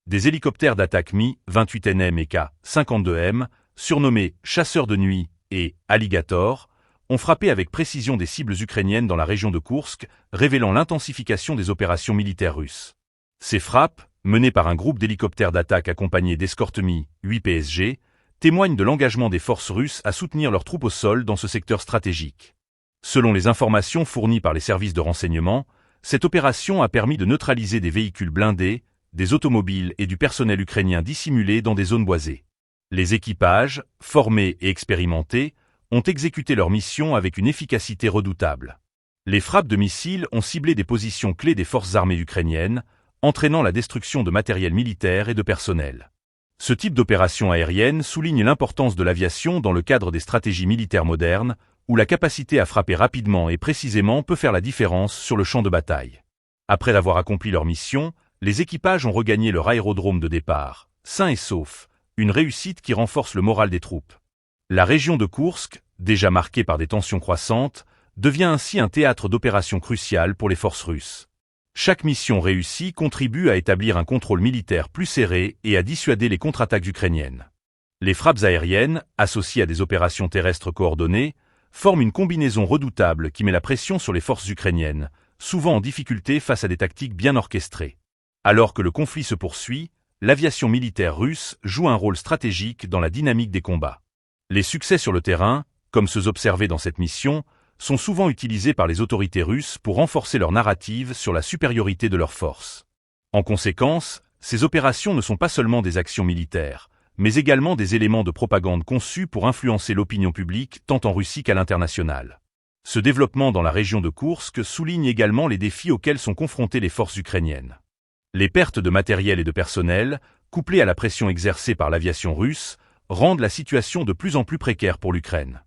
Des hélicoptères d'attaque Mi-28NM et K-52M, surnommés chasseurs de nuit et Alligator, ont frappé avec précision des cibles ukrainiennes dans la région de Koursk, révélant l'intensification des opérations militaires russes. Ces frappes, menées par un groupe d'hélicoptères d'attaque accompagnés d'escortes Mi-8PSG, témoignent de l'engagement des forces russes à soutenir leurs troupes au sol dans ce secteur stratégique. Selon les informations fournies par les services de renseignement, cette opération a permis de neutraliser des véhicules blindés, des automobiles et du personnel ukrainien dissimulés dans des zones boisées. Les équipages, formés et expérimentés, ont exécuté leur mission avec une efficacité redoutable. Les frappes de missiles ont ciblé des positions clés des forces armées ukrainiennes, entraînant la destruction de matériel militaire et de personnel. Ce type d'opération aérienne souligne l'importance de l'aviation dans le cadre des stratégies militaires modernes, où la capacité à frapper rapidement et précisément peut faire la différence sur le champ de bataille. Après avoir accompli leur mission, les équipages ont regagné leur aérodrome de départ, sains et saufs, une réussite qui renforce le moral des troupes. La région de Koursk, déjà marquée par des tensions croissantes, devient ainsi un théâtre d'opérations cruciales pour les forces russes. Chaque mission réussie contribue à établir un contrôle militaire plus serré et à dissuader les contre-attaques ukrainiennes. Les frappes aériennes, associées à des opérations terrestres coordonnées, forment une combinaison redoutable qui met la pression sur les forces ukrainiennes, souvent en difficulté face à des tactiques bien orchestrées. Alors que le conflit se poursuit, l'aviation militaire russe joue un rôle stratégique dans la dynamique des combats. Les succès sur le terrain, comme ceux observés dans cette mission, sont souvent utilisés par les autorités russes pour renforcer leur narrative sur la supériorité de leurs forces. En conséquence, ces opérations ne sont pas seulement des actions militaires, mais également des éléments de propagande conçus pour influencer l'opinion publique tant en Russie qu'à l'international. Ce développement dans la région de Koursk souligne également les défis auxquels sont confrontées les forces ukrainiennes. Les pertes de matériel et de personnel, couplées à la pression exercée par l'aviation russe, rendent la situation de plus en plus précaire pour l'Ukraine.